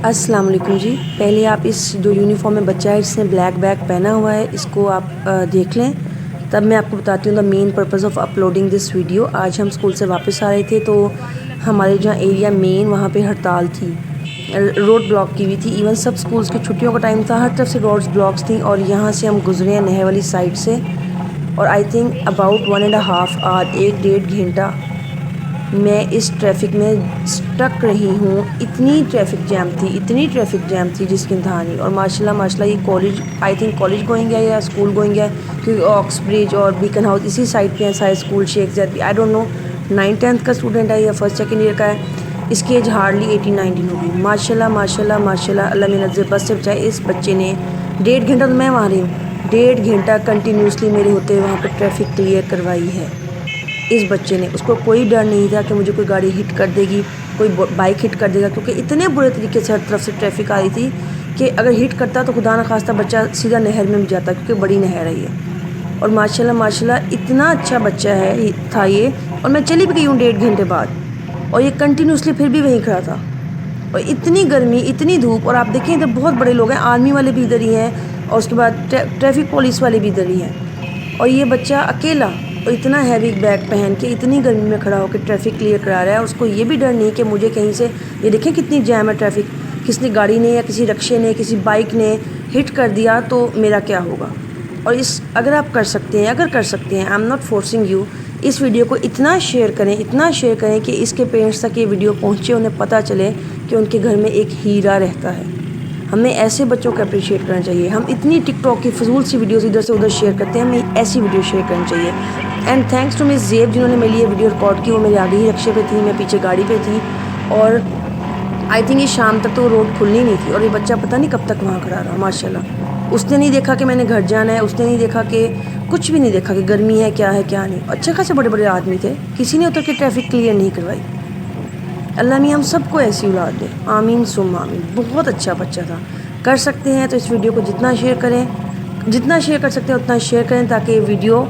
السلام علیکم جی. پہلے آپ اس جو یونیفارم میں بچہ ہے جس نے بلیک بیگ پہنا ہوا ہے اس کو آپ دیکھ لیں, تب میں آپ کو بتاتی ہوں the main purpose of uploading this video. آج ہم اسکول سے واپس آ رہے تھے تو ہمارے جہاں ایریا مین وہاں پہ ہڑتال تھی, روڈ بلاک کی ہوئی تھی. ایون سب اسکولس کی چھٹیوں کا ٹائم تھا, ہر طرف سے روڈز بلاکس تھیں اور یہاں سے ہم گزرے ہیں نہر والی سائڈ سے, اور آئی تھنک اباؤٹ 1.5 آور 1.5 گھنٹہ میں اس ٹریفک میں اسٹک رہی ہوں. اتنی ٹریفک جیم تھی جس کی انتہا نہیں. اور ماشاءاللہ یہ college, I think college going ہے یا اسکول گوئنگ ہے, کیونکہ آکس برج اور بیکن ہاؤس اسی سائڈ پہ ہیں سارے اسکول. شیخ زید بھی آئی ڈونٹ نو 9th-10th کا اسٹوڈنٹ ہے یا فرسٹ سیکنڈ ایئر کا ہے. اس کی ایج ہارڈلی 18-19 ہوگی. ماشاءاللہ اللہ میں نظر بس سے بچائے. اس بچے نے 1.5 گھنٹہ, تو میں وہاں رہی ہوں, 1.5 گھنٹہ کنٹینیوسلی میرے ہوتے وہاں پہ ٹریفک کلیئر کروائی ہے اس بچے نے. اس کو کوئی ڈر نہیں تھا کہ مجھے کوئی گاڑی ہٹ کر دے گی, کوئی بائک ہٹ کر دے گا, کیونکہ اتنے برے طریقے سے ہر طرف سے ٹریفک آ رہی تھی کہ اگر ہٹ کرتا تو خدا نخواستہ بچہ سیدھا نہر میں جاتا, کیونکہ بڑی نہر ہے یہ. اور ماشاءاللہ اتنا اچھا بچہ تھا یہ. اور میں چلی بھی گئی ہوں 1.5 گھنٹے بعد, اور یہ کنٹینیوسلی پھر بھی وہیں کھڑا تھا. اور اتنی گرمی, اتنی دھوپ, اور آپ دیکھیں ادھر بہت بڑے لوگ ہیں, آرمی والے بھی ادھر ہی ہیں, اور اس کے بعد ٹریفک پولیس والے بھی ادھر ہی ہیں, اور یہ بچہ اکیلا اور اتنا ہیوی بیگ پہن کے اتنی گرمی میں کھڑا ہو کے ٹریفک کلیئر کرا رہا ہے. اس کو یہ بھی ڈر نہیں کہ مجھے کہیں سے, یہ دیکھیں کتنی جیم ہے ٹریفک, کس نے گاڑی نے یا کسی رکشے نے کسی بائک نے ہٹ کر دیا تو میرا کیا ہوگا. اور اگر آپ کر سکتے ہیں I am not forcing you, اس ویڈیو کو اتنا شیئر کریں کہ اس کے پیرنٹس تک یہ ویڈیو پہنچے, انہیں پتہ چلے کہ ان کے گھر میں ایک ہیرا رہتا ہے. ہمیں ایسے بچوں کو اپریشیٹ کرنا چاہیے. ہم اتنی ٹک ٹاک کی فضول سی ویڈیوز ادھر سے ادھر شیئر کرتے ہیں, ہمیں ایسی ویڈیو شیئر کرنی چاہیے. اینڈ تھینکس ٹو مس زیب جنہوں نے میری یہ ویڈیو ریکارڈ کی. وہ میرے آگے ہی رکشے پہ تھی, میں پیچھے گاڑی پہ تھی, اور آئی تھنک یہ شام تک تو روڈ کھلنی نہیں تھی, اور یہ بچہ پتہ نہیں کب تک وہاں کھڑا رہا. ماشاءاللہ اس نے نہیں دیکھا کہ میں نے گھر جانا ہے, اس نے نہیں دیکھا کہ کچھ بھی نہیں دیکھا کہ گرمی ہے کیا نہیں. اچھے خاصے بڑے بڑے آدمی تھے, کسی نے اتر کے ٹریفک کلیئر نہیں کروائی. اللہ میاں ہم سب کو ایسی اولاد دے, آمین ثم آمین. بہت اچھا بچہ تھا. کر سکتے ہیں تو اس ویڈیو کو جتنا شیئر کر سکتے ہیں اتنا شیئر کریں, تاکہ یہ ویڈیو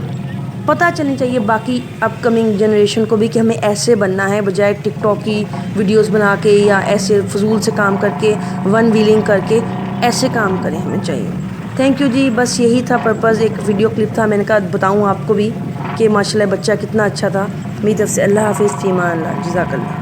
پتہ چلنی چاہیے باقی اپ کمنگ جنریشن کو بھی کہ ہمیں ایسے بننا ہے, بجائے ٹک ٹاک کی ویڈیوز بنا کے یا ایسے فضول سے کام کر کے ون ویلنگ کر کے ایسے کام کریں ہمیں چاہیے. تھینک یو جی. بس یہی تھا پرپز, ایک ویڈیو کلپ تھا, میں نے کہا بتاؤں آپ کو بھی کہ ماشاءاللہ بچہ کتنا اچھا تھا. میری طرف سے اللہ حافظ, فی امان اللہ, جزاک اللہ.